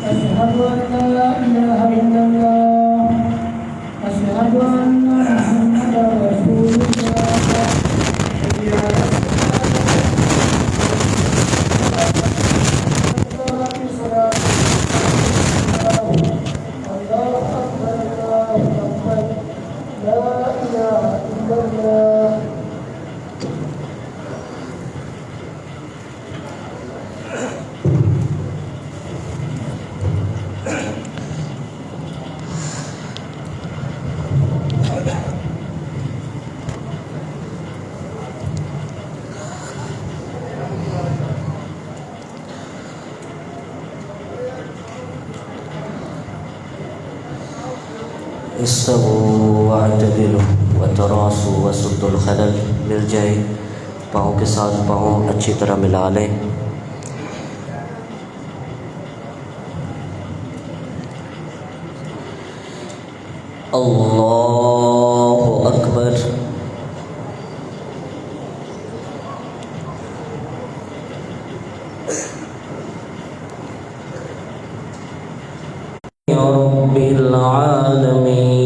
أشهد أن لا إله إلا الله أشهد أن محمدا رسول الله حي على الصلاة الله أكبر الله أكبر لا إله إلا الله. استووا واعتدلوا وتراصوا वसुद्दुल खलल। मिल जाए, पाँव के साथ पाँव अच्छी तरह मिला लें। अल्लाहु अकबर। या रब्बिल आलमीन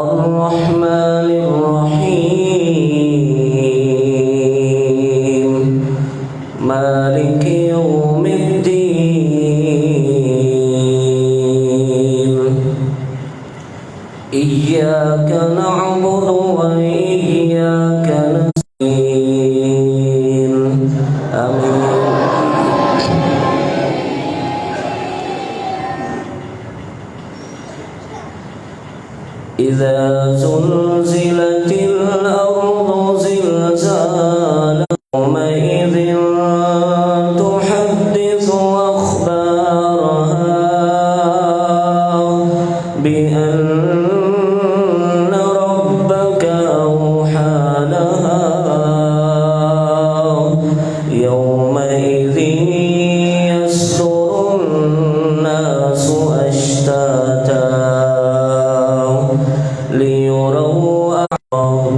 अर्रहमानिर रहीम मालिकि यौमिद्दीन इय्याका नअबुदु व इय्याका नस्तईन। आमीन। إذا زلزلت الأرض زلزالها يومئذ تحدث أخبارها بأن ربك أوحى لها يومئذ يصدر الناس أشتاتا ليروا أعمالهم.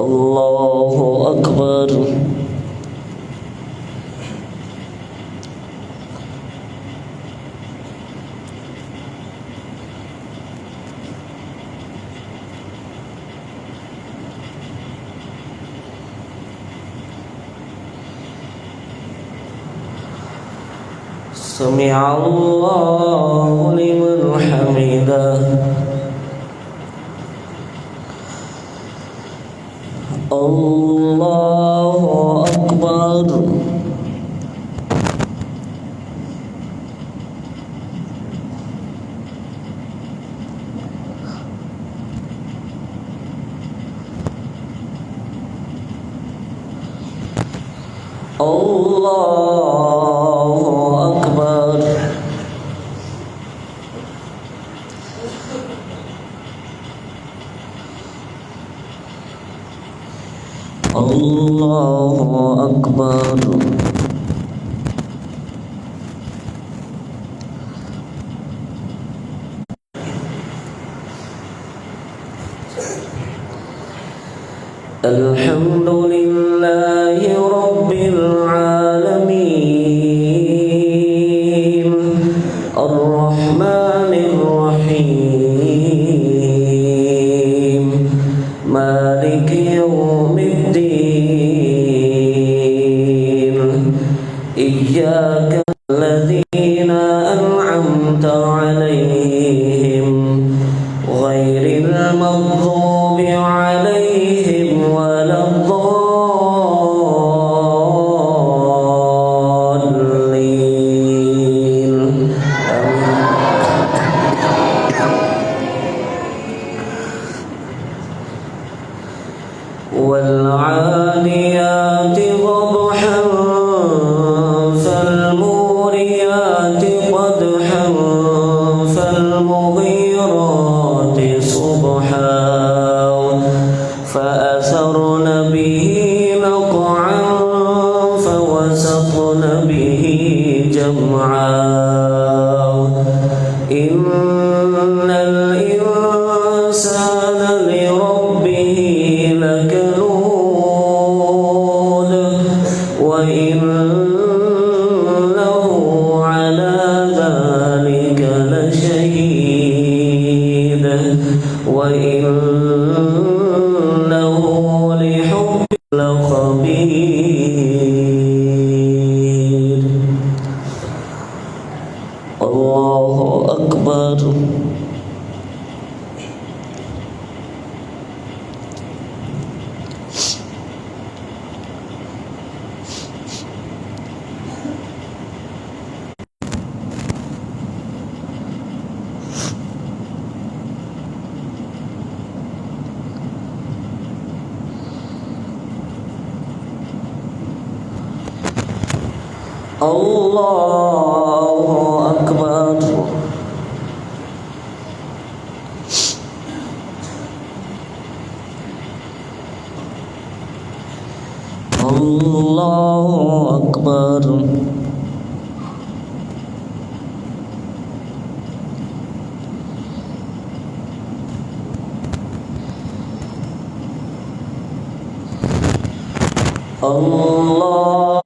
الله أكبر. سمع الله لمن حمده. الله أكبر. الله أكبر. الله أكبر. الحمد لله رب العالمين الرحمن الرحيم مالك يوم الدين إياك الذين أنعمت عليهم غير المغضوب عليهم ولا الضالين. والعاديات ضبحا فالموريات قدحا فالمغيرات صبحا فأثرن به نقعا فوسطن به جمعا إن الإنسان لربه لكنود وإنه على ذلك لشهيد وإنه لحب لخبير. الله أكبر. الله أكبر. الله أكبر. الله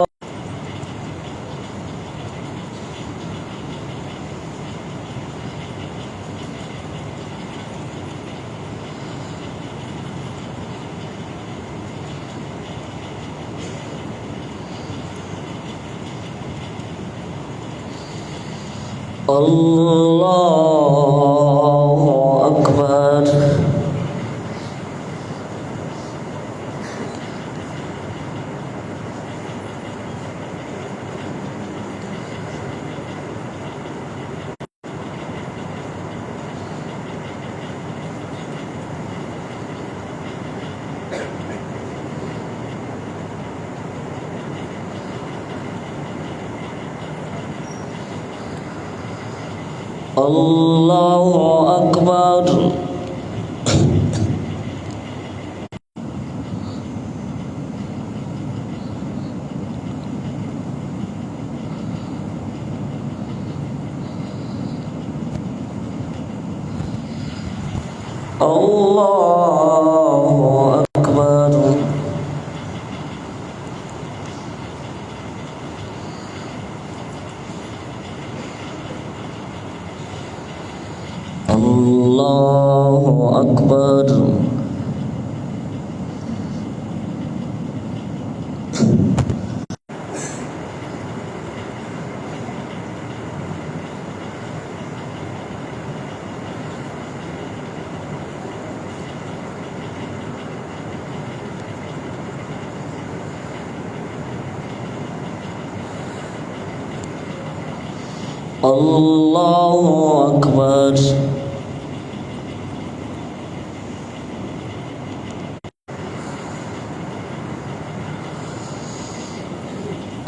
الله أكبر. الله أكبر. الله أكبر. الله أكبر. الله أكبر.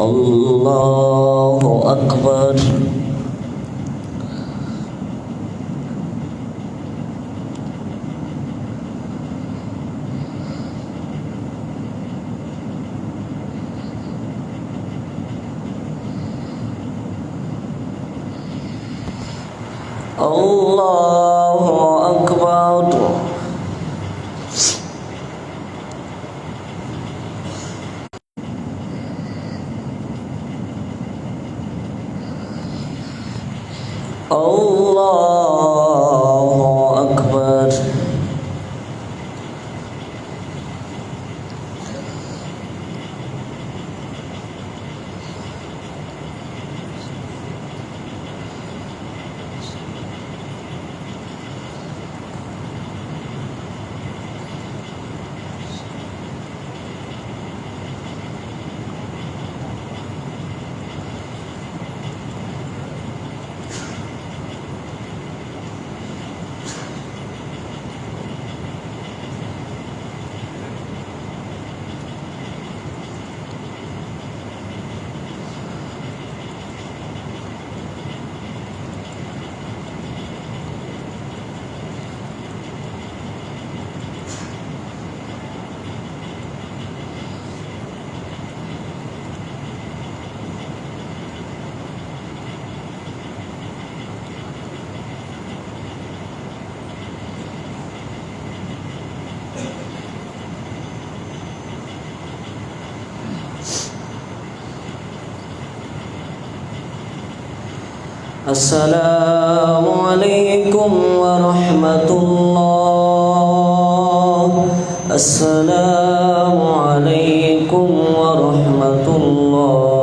الله أكبر. الله أكبر. الله أكبر. Assalamualaikum warahmatullah. Assalamualaikum warahmatullah.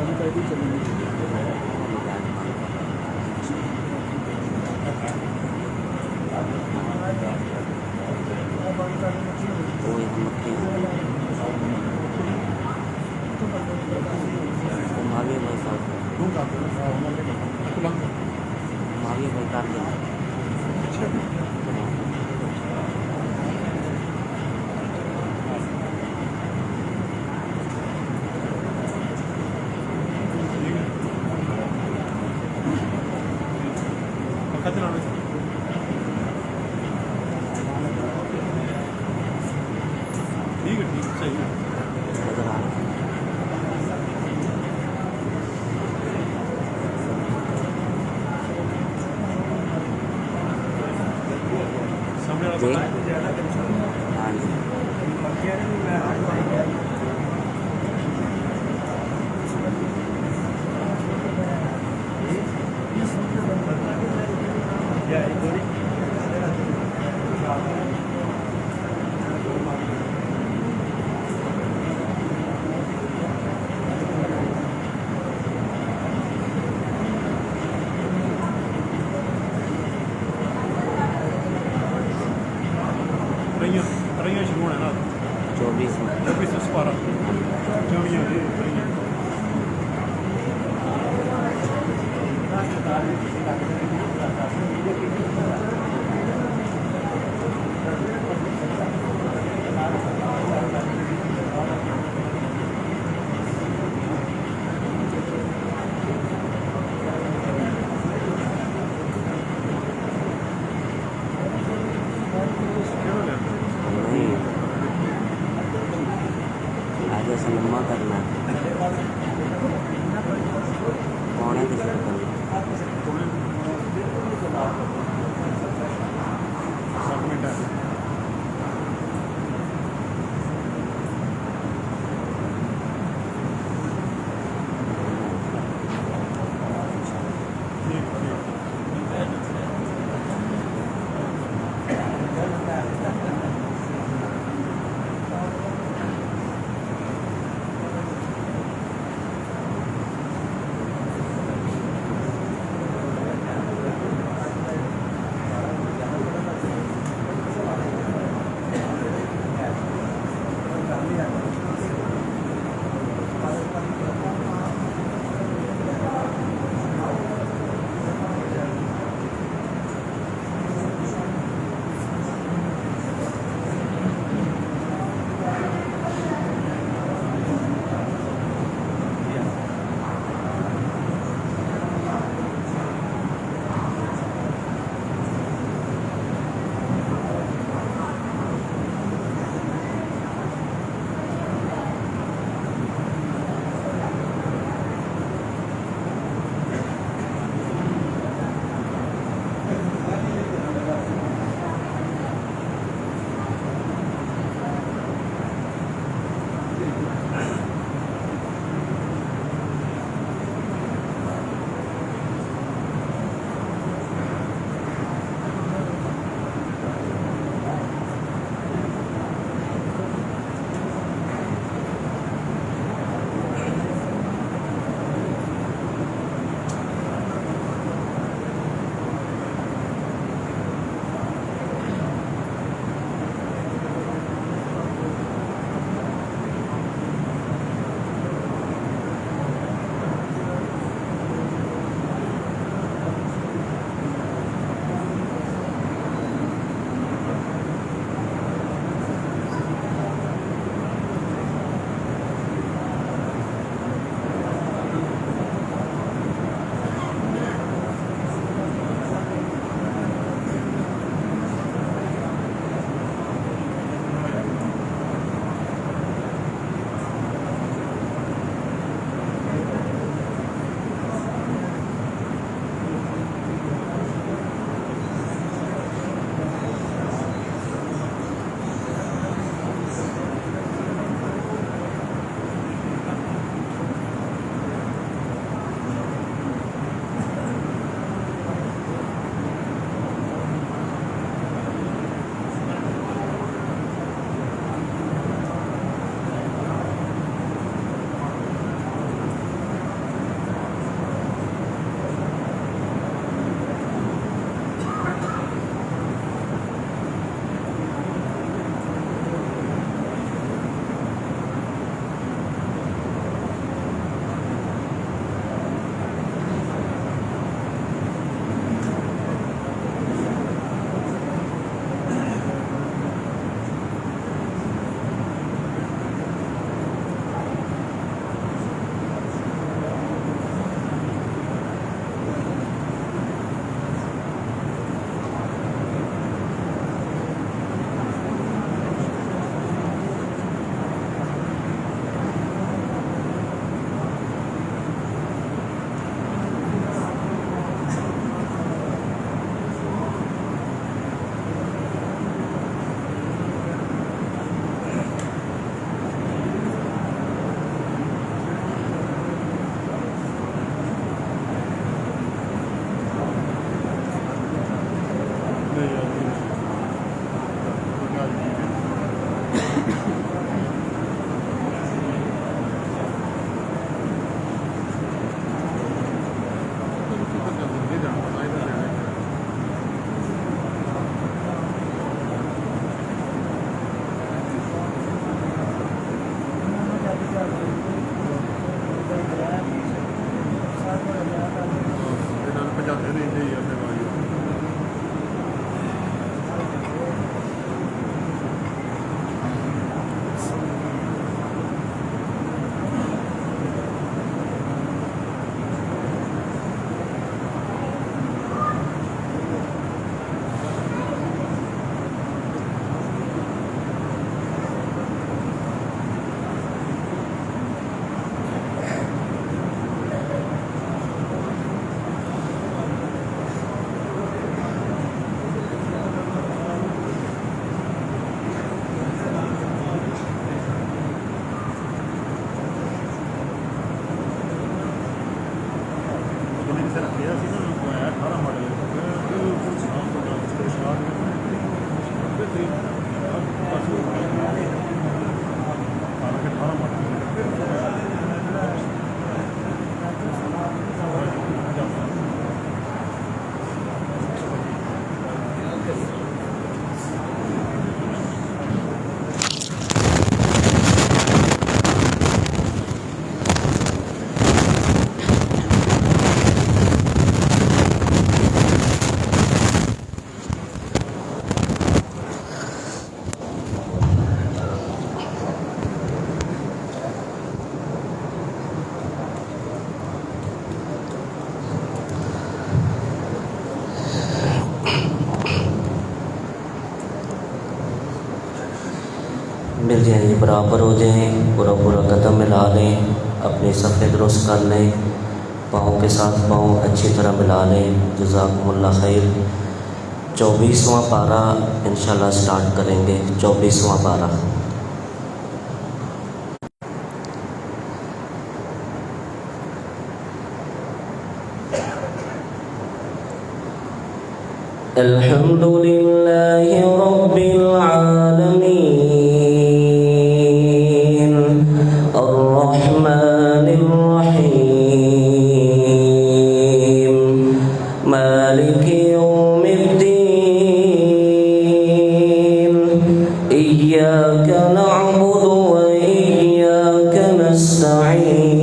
Oh, yang mati. Kumawi ba sa? Kumawi ba karya? तरियाँ शुरू होना है ना 24 24 से 12 चौड़ियाँ तरियाँ नहीं आगे से लम्बा करना पौने की शुरू करना सबमिट है ਰੱਖਿਆ ਸੀ ਨਾ ਕੋਈ 18 ਮਾਡਲ ਬਿਲਕੁਲ ਸੁਣਾ ਤੋਂ ਸਟਾਰਟ ਫਿਰ ਤੇ ਬਸ ਹਾਲਾਂਕਿ 18 ਮਾਡਲ मिल जाएंगे, बराबर हो जाएं, पूरा पूरा कदम मिला लें, अपने सफ़े दुरुस्त कर लें, पाँव के साथ पाँव अच्छी तरह मिला लें। जज़ाकुमुल्लाह खैर। 24वां पारा इंशाल्लाह स्टार्ट करेंगे। 24वां पारा। अल्हम्दुलिल्लाहि रब्बिल आलमीन अर्रहमानिर रहीम मालिकि यौमिद्दीन इय्याका नअबुदु व इय्याका नस्तईन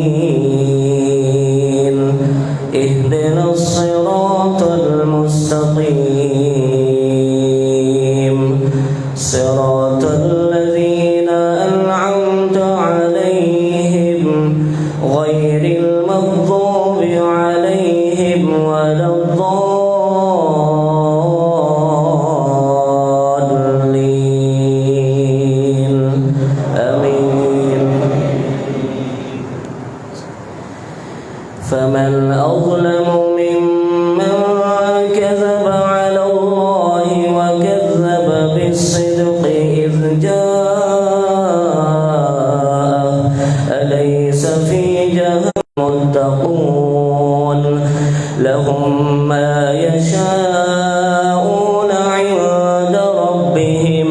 इहदिनस सिरातल मुस्तक़ीम صراط الذين أنعمت عليهم غير المغضوب عليهم ولا الضالين آمين. فمن أظلم ممن كذب على الله وكذب بالصدق إذ جاءه أليس في جهنم متقون لهم ما يشاءون عند ربهم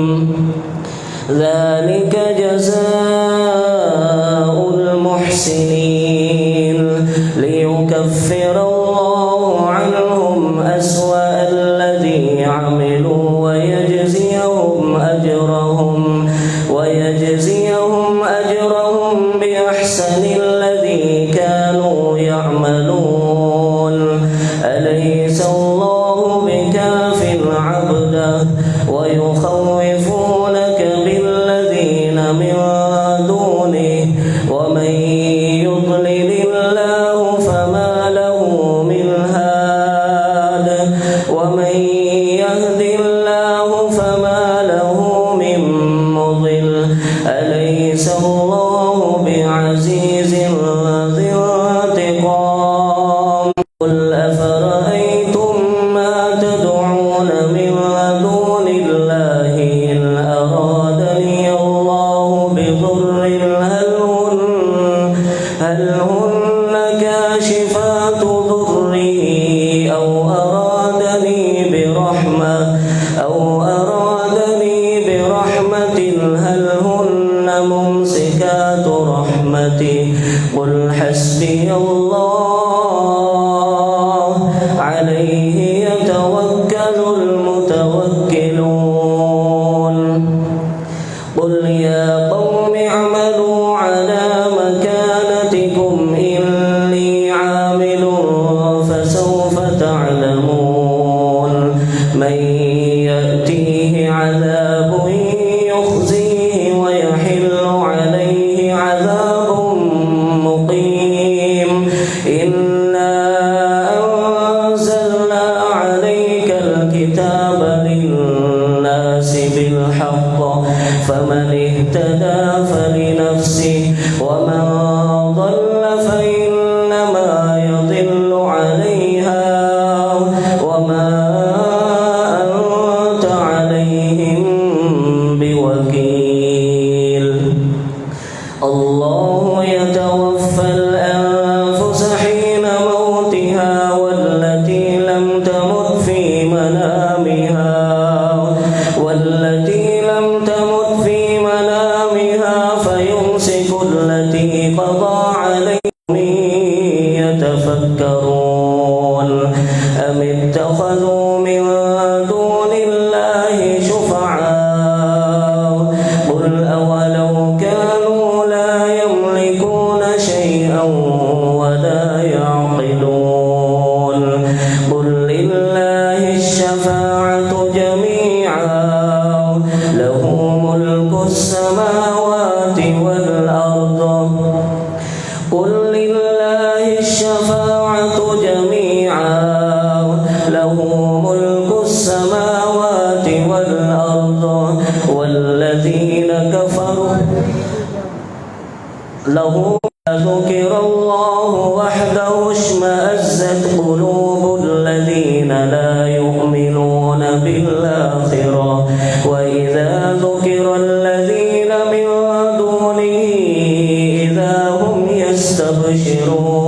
ذلك جزاء المحسنين ليكفر الله عنهم أسوأ الذي عملوا ويجزيهم أجرهم بأحسن الذي كانوا يعملون أليس الله بكاف عبده ويخوفونك بالذين من دونه ومن يضلل الله فما له من هاد ومن يهد الله فما له من مضل أليس الله بعزيز ذي انتقام قل أفرأيتم ما تدعون من دون الله إن أرادني الله بضر هل هن كاشفات ضره أو أرادني برحمة هل هن ممسكات رحمته قل حسبي الله عليه يتوكل المتوكلون قل يا قوم اعملوا على مكانتكم إني عامل فسوف تعلمون من يأتيه عذاب يخزيه ويحل عليه عذاب مقيم إنا أنزلنا عليك الكتاب للناس بالحق فمن اهتدى فلنفسه ومن ضل فإنما يضل عليها وما أنت عليهم بوكيل الله يتوفى الأنفس حين موتها قضى عليهم يتفكرون أم اتخذوا من دون الله شفعاء قل أولو كانوا لا يملكون شيئا ولا يعقلون قل لله الشفاعة جميعا له ملك السماوات والأرض قل لله الشفاعة جميعا له ملك السماوات والأرض والذين كفروا له ذكر الله وحده اشمأزت قلوب الذين لا يؤمنون بالآخرة وإذا ذكر الذين من دونه إذا هم يستبشرون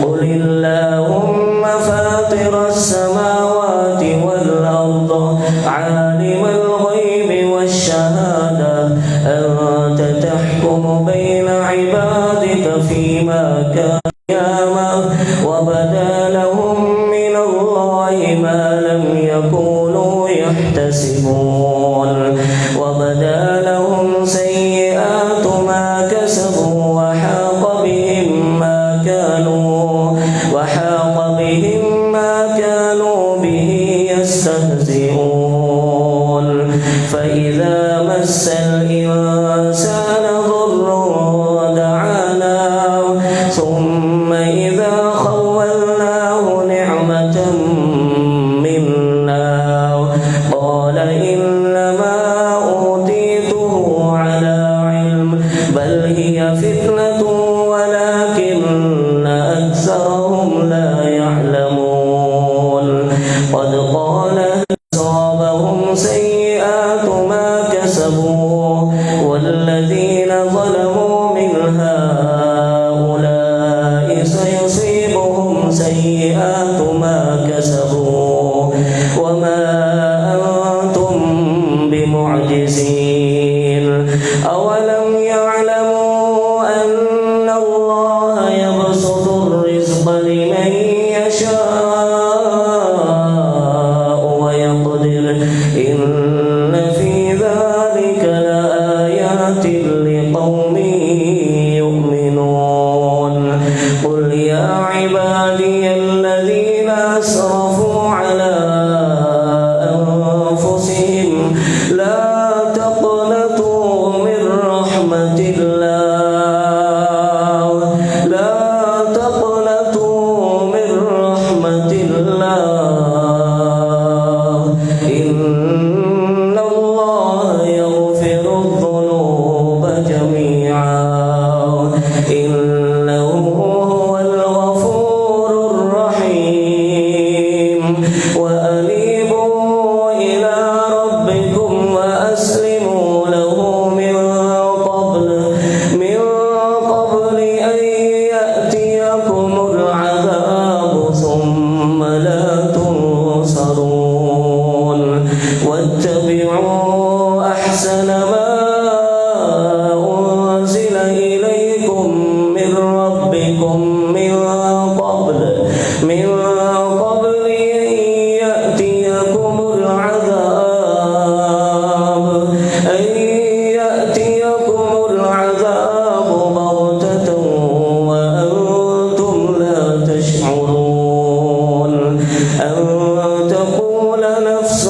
قل اللهم فاطر السماوات والأرض عالم الغيب والشهادة أنت تحكم بين عبادك فيما كانوا وبدا لهم من الله ما لم يكونوا يحتسبون وبدا لهم سيئات ما كسبوا وحاق بهم ما كانوا به يستهزئون فإذا مس الإنسان ضر دعانا ثم إذا خولناه نعمة منا قال إنما أوتيته على علم بل هي فتنة ولكن أكثرهم لا يعلمون قد قال أصابهم سيئات ما كسبوا والذين ظلموا من هؤلاء سيصيبهم سيئات ما كسبوا وما أنتم بمعجزين أولم يعلموا أن الله يبسط الرزق لمن يشاء ويقدر إن في ذلك لآيات لقوم يؤمنون قل يا عبادي الذين أسرفوا على أنفسهم لا تقنطوا من رحمة الله لا تقنطوا من رحمة الله إن الله يغفر الذنوب جميعا إنه هو الغفور الرحيم وأنيبوا إلى ربكم وأسلموا له من قبل أن يأتيكم العذاب ثم لا تنصرون واتبعوا أحسن ما أنزل إليكم من ربكم من قبل أن يأتيكم العذاب بغتة وأنتم لا تشعرون أن تقول نفس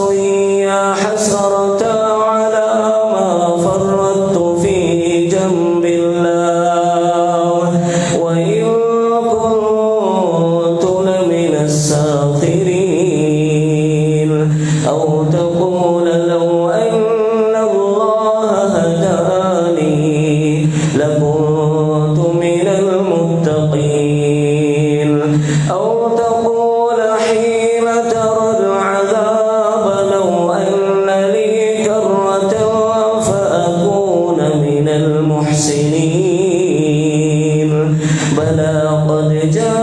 يا حسرة على ما فرطت في جنب الله وإن كنت لمن الساخرين أو تقول لو أن الله هداني لكنت من المتقين أو تقول حين ترى العذاب لو أن لي كرة فأكون من المحسنين بلى قد جاءتك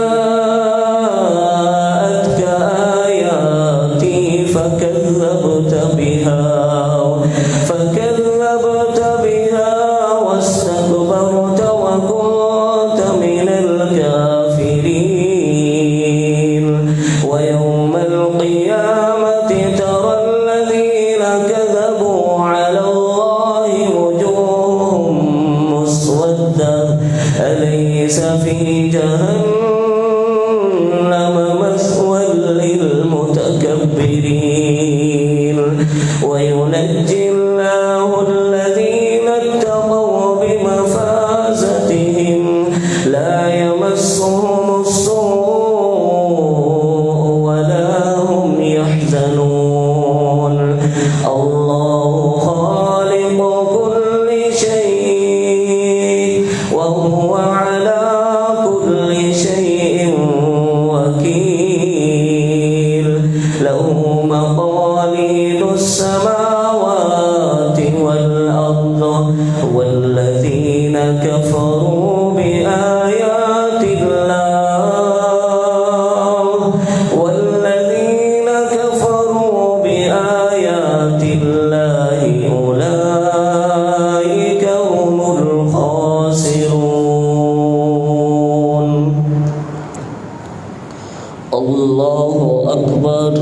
آياتي فكذبت بها واستكبرت وصده أليس في جهنم مثوى للمتكبرين وينجي الله الذين اتقوا بمفازتهم لا يمسهم السوء ولا هم يحزنون الله خالق كل شيء وهو على كل شيء وكيل له مقاليد السماوات والأرض والذين كفروا بآيات الله أولئك هم الخاسرون. الله أكبر.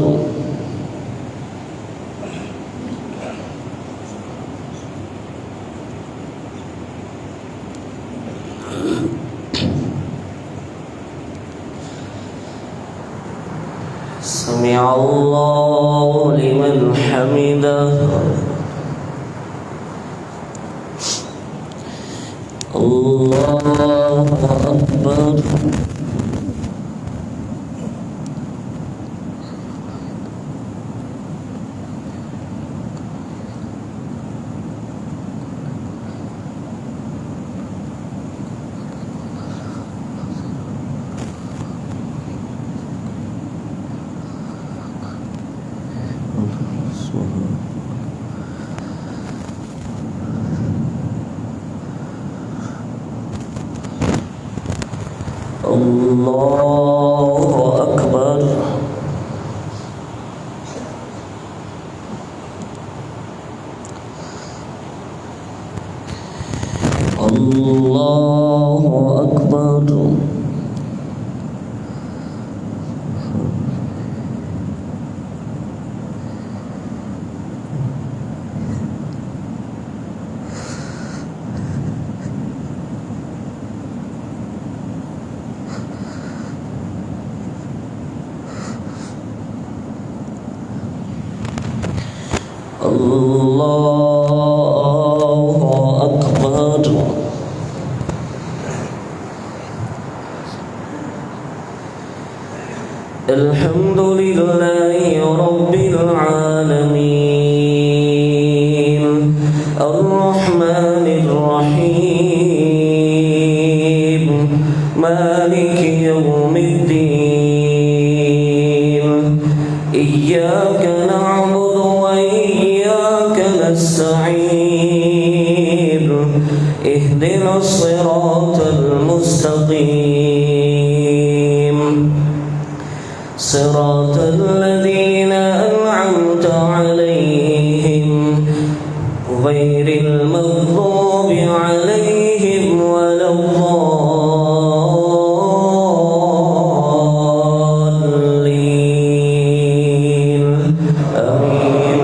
سمع الله لمن حمده. الله أكبر. الله أكبر. الله أكبر. الله أكبر. الحمد لله رب العالمين الرحمن الرحيم مالك يوم الدين إياك نعبد وإياك نستعين اهدنا الصراط المستقيم صراط الذين أنعمت عليهم غير المغضوب عليهم ولا الضالين آمين.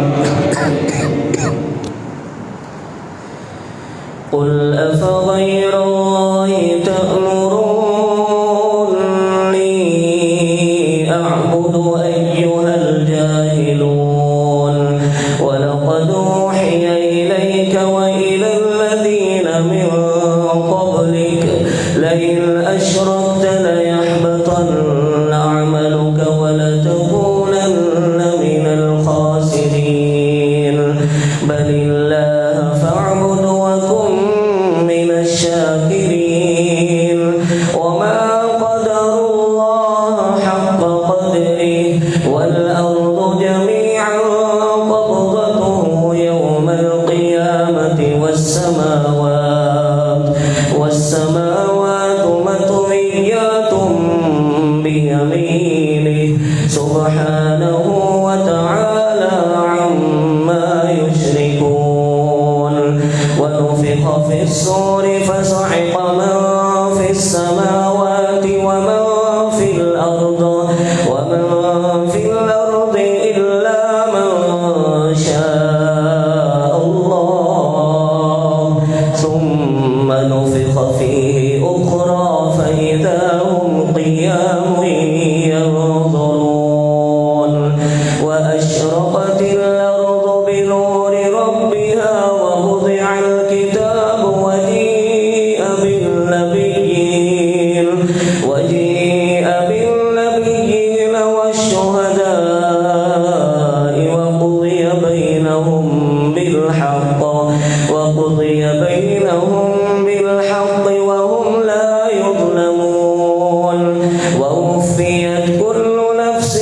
قل أفغير الله تأمروني أعبد أيها الجاهلون ولقد أوحي إليك وإلى الذين من قبلك لئن أشركت ليحبطن عملك ولتكونن من الخاسرين بل الله فاعبد وكن من الشاكرين وما قدروا الله حق قدره والأرض جميعا قبضته يوم القيامة والسماوات مطويات بيمينه سبحانه وتعالى عما يشركون ونفخ في الصور فصعق من في السماوات ومن في الأرض إلا من شاء الله ثم نفخ ونفخ فيه أخرى فإذا هم قيام ينظرون وأشرقت الأرض بنور ربها ووضع الكتاب وجيء بالنبيين والشهداء وقضي بينهم بالحق وهم لا يظلمون ووفيت كل نفس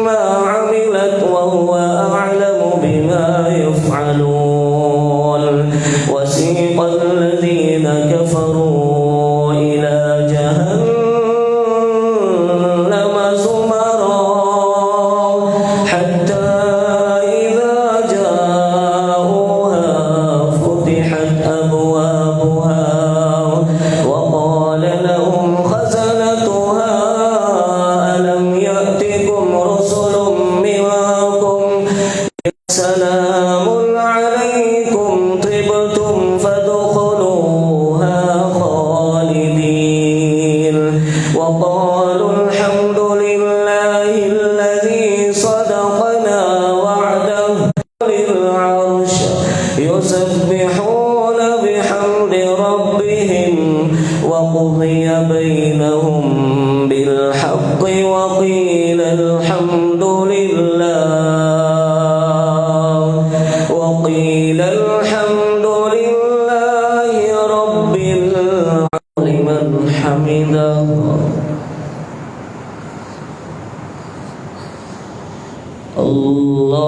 ما عملت وهو أعلم بما يفعلون وسيق الذين كفروا إلى جهنم زمرا حتى إذا جاءوها فتحت أبوابها وقال لهم خزنتها ألم يأتكم رسل منكم سلام عليكم طبتم فادخلوها خالدين وقالوا الحمد لله الذي صدقنا وعده للعرش يسبحون بحمد ربهم وقضي بينهم بالحق وقيل الحمد لله رب العالمين لمن حمده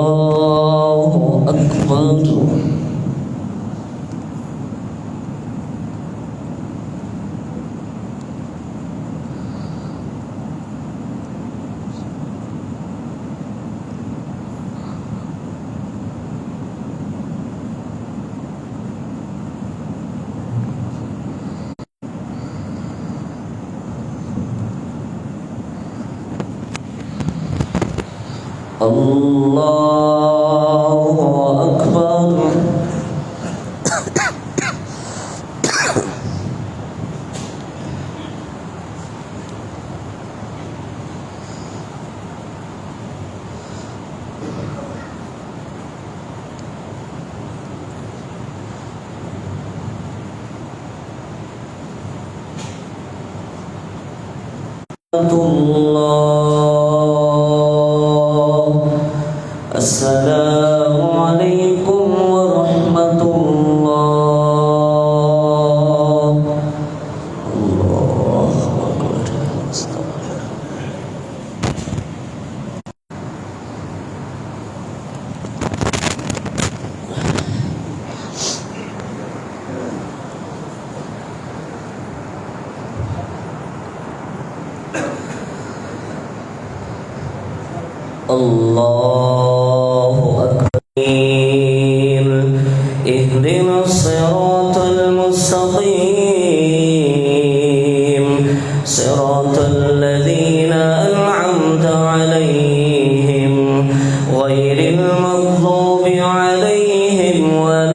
الله أكبر الله أكبر السلام عليكم ورحمة الله الله أكبر الله أكبر اهدنا الصراط المستقيم صراط الذين أنعمت عليهم غير المغضوب عليهم ولا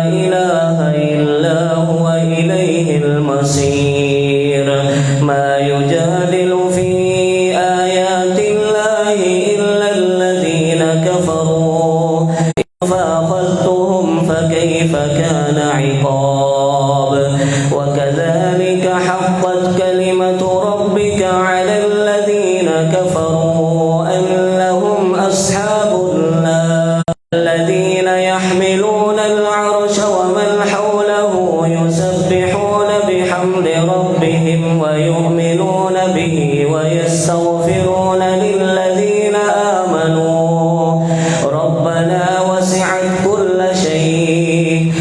إله إلا هو إليه المصير ما يجادل في آيات الله إلا الذين كفروا فأخذتهم فكيف كان عقاب وكذلك حقت كلمة ربك على الذين كفروا أنهم أصحاب النار الذين يحملون العرش ومن حوله يسبحون بحمد ربهم ويؤمنون به ويستغفرون للذين آمنوا ربنا وسعت كل شيء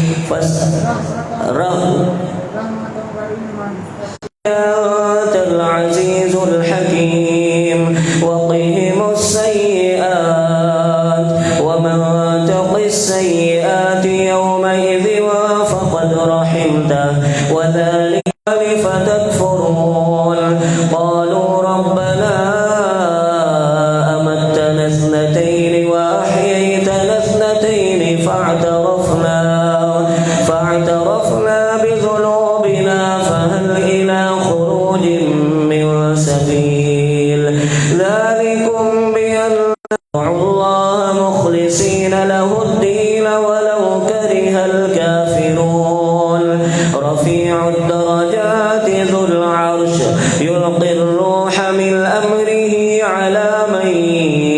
أنت العزيز الحكيم وقهم السيئات ومن تق السيئات يومئذ فقد رحمته وذلك فتكفرون قالوا ربنا أمتنا اثنتين وأحييتنا اثنتين فاعترفنا بذنوبنا الدرجات ذو العرش يلقي الروح من أمره على من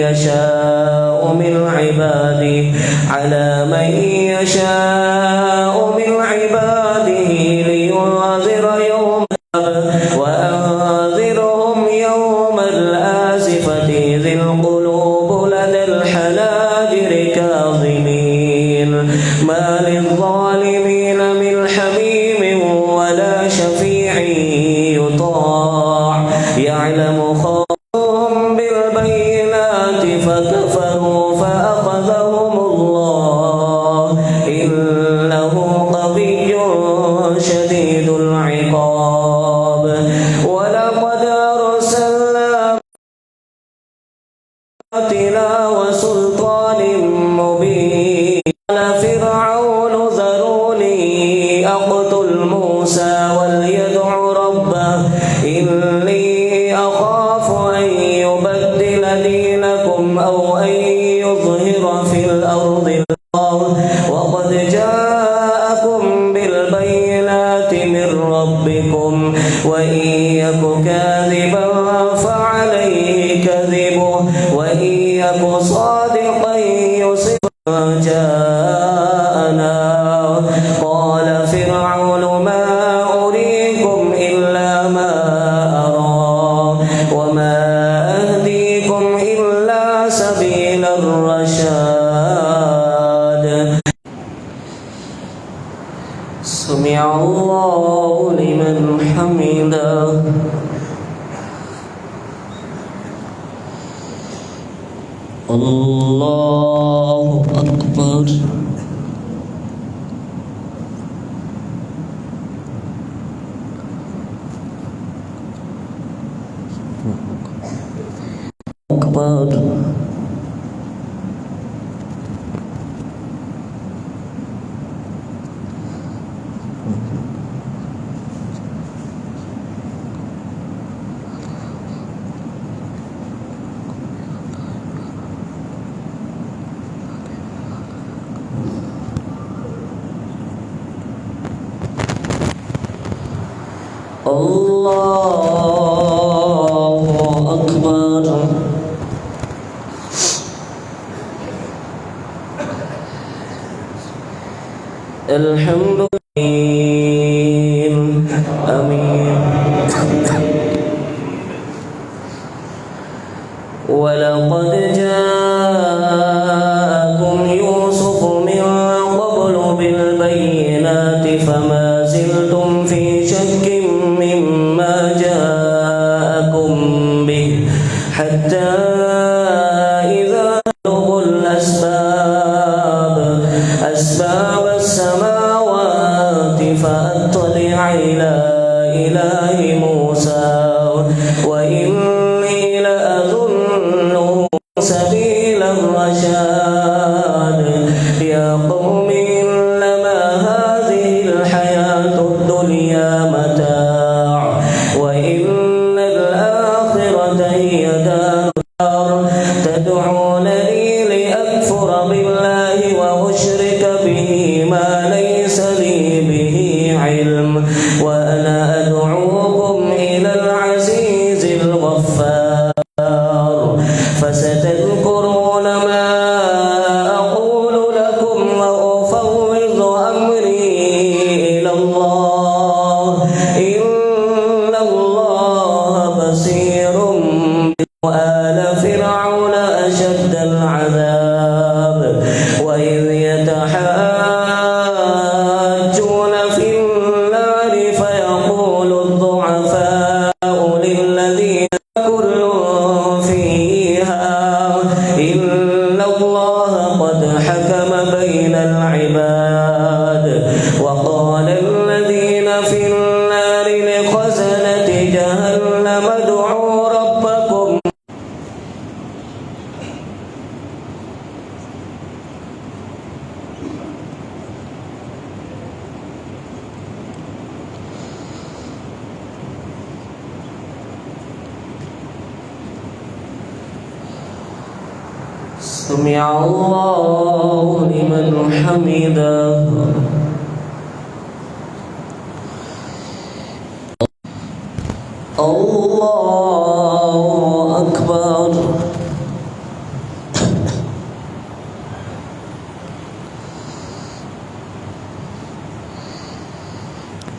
يشاء من عباده لينذر يوم وأنذرهم يوم الآزفة ذي القلوب لدى الحناجر كاظمين ما للظالمين من حميم ولا شفيع يطاع يعلم خائنهم بالبينات فكفروا فأخذهم الله إنه قوي شديد العقاب ولقد أرسلنا وسلطان مبين قال فرعون ذروني أقتل موسى وليدع ربه إني أخاف أن يبدل دينكم أو أن يظهر في الأرض وقد جاءكم بالبينات من ربكم وإن يك كاذبا فعليه كذبه وإن يك صادقا يصب جاءنا قال فرعون ما أريكم إلا ما أرى وما أهديكم إلا سبيل الرشاد سمع الله لمن حمده الله أكبر أكبر الله أكبر الحمد لله آمين ولقد جاءكم يوسف من قبل بالبينات فما زلتم في شك مما جاءكم به حتى إذا بلغوا أسباب السماوات فأطلع إلى إله موسى وإني لأظنه سبيل الرشاد يا قوم إنما هذه الحياة الدنيا متاع وإن الآخرة هي دار تدعونني لأكفر بالله وأشرك به ما ليس لي به علم وأنا أدعوكم إلى العزيز الغفار فستذكرون ما أقول لكم وأفوض أمري إلى الله إن الله بصير وآل فرعون أشد العذاب وإذ يتحاجون في النار فيقول الضعفاء للذين كل فيها إن الله قد حكم بين العباد وقال الذين في النار لخزنة جهنم ادعوا ربكم سمع الله لمن حمده الله أكبر.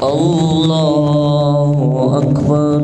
الله أكبر.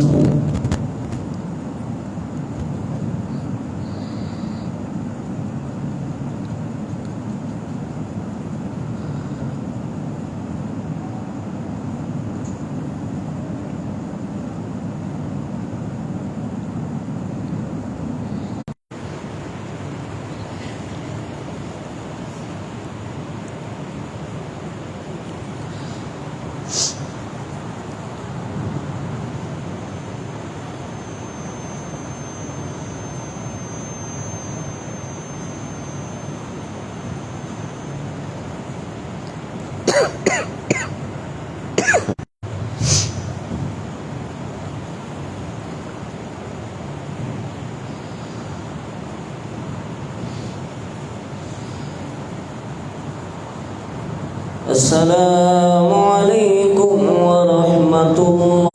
السلام عليكم ورحمة الله.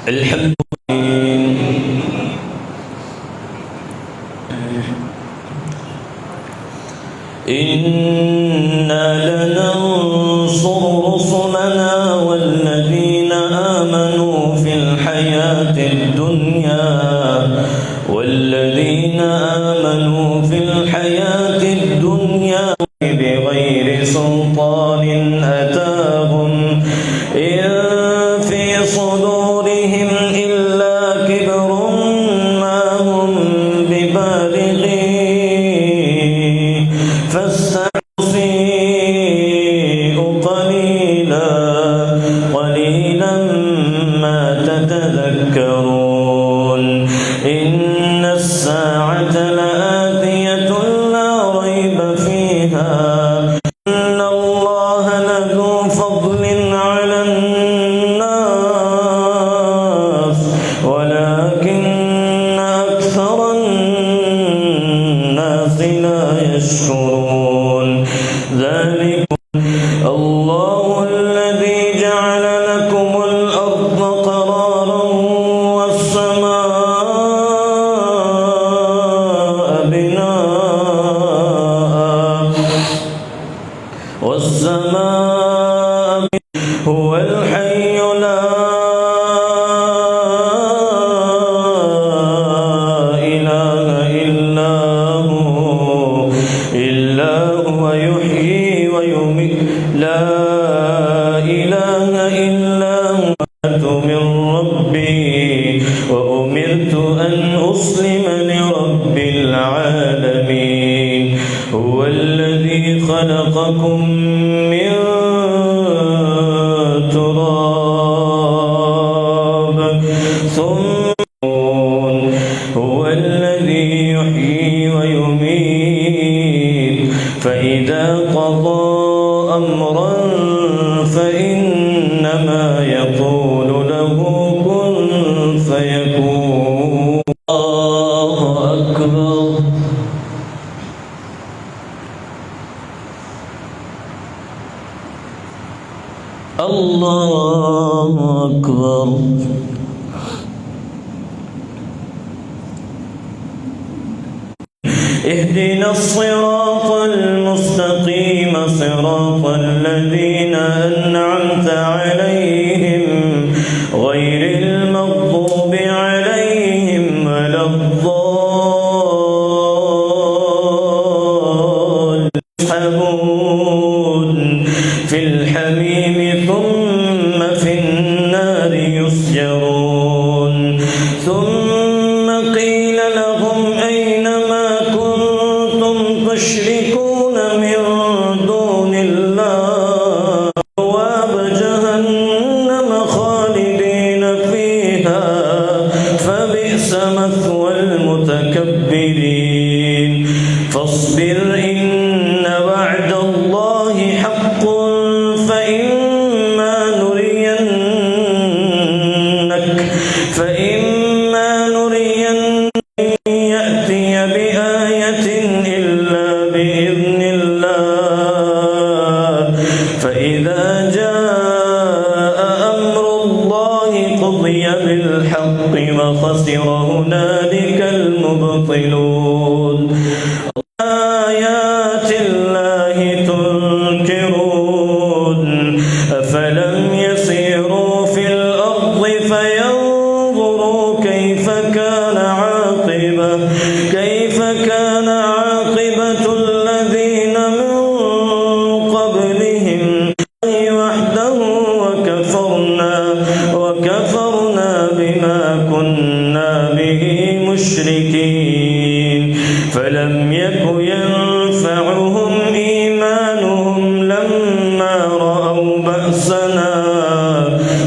الحمد لله. إنا لننصر رسلنا والذين آمنوا في الحياة الدنيا بغير سلطان أتاهم إن في صدورهم إلا كبر ما هم ببالغيه فاستعصوا قليلا ما تتذكرون. إن الساعة لآتية لا ريب فيها إن الله لذو فضل على الناس ولكن أكثر الناس لا يشكرون. ذلك الله الذي جعل لكم الأرض قرارا والسماء هو الحي لا إله إلا هو يحيي ويميت لا إله إلا هو من ربي وأمرت أن أسلم لرب العالمين. هو الذي خلقكم من تراب ثم هو الذي يحيي ويميت فإذا قضى أمرا فإنما يقول له كن فيكون. الله أكبر. الله أكبر. اهدنا الصراط المستقيم صراط الذين أنعمت عليهم غير المغضوب عليهم ولا الضالين. في الحميم ثم في النار يسجرون. فإما نرين يأتي بآية إلا بإذن الله فإذا جاء أمر الله قضي بالحق وخسر هنالك المبطلون آيات الله تنكرون أفلم يسيروا في الأرض فينظروا كيف كان عاقبة الذين من قبلهم وحده وكفرنا بما كنا به مشركين فلم يك ينفعهم إيمانهم لما رأوا بأسنا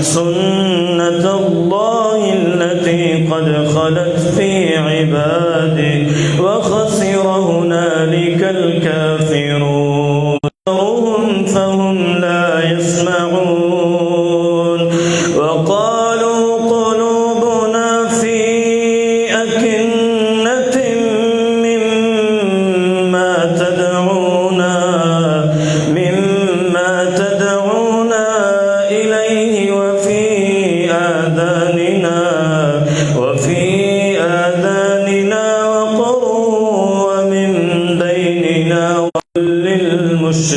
سنة الله التي قد خلت في عباده وخسر هنالك الكافرون فهم لا يسمعون وقالوا قلوبنا في أكنة مما تدعونا إليه وفي آذاننا وقر ومن بيننا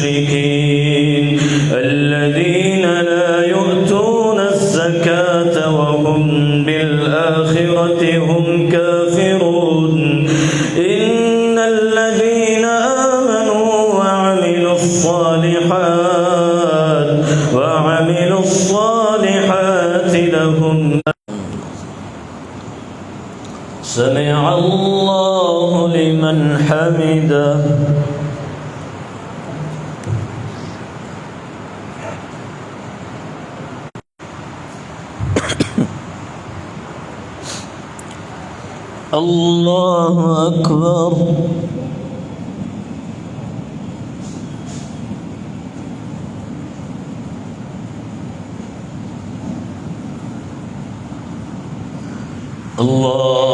للمشركين الذين لا يؤتون الزكاة وهم بالآخرة هم كافرون إن الذين آمنوا وعملوا الصالحات لهم سمع الله لمن حمده الله أكبر الله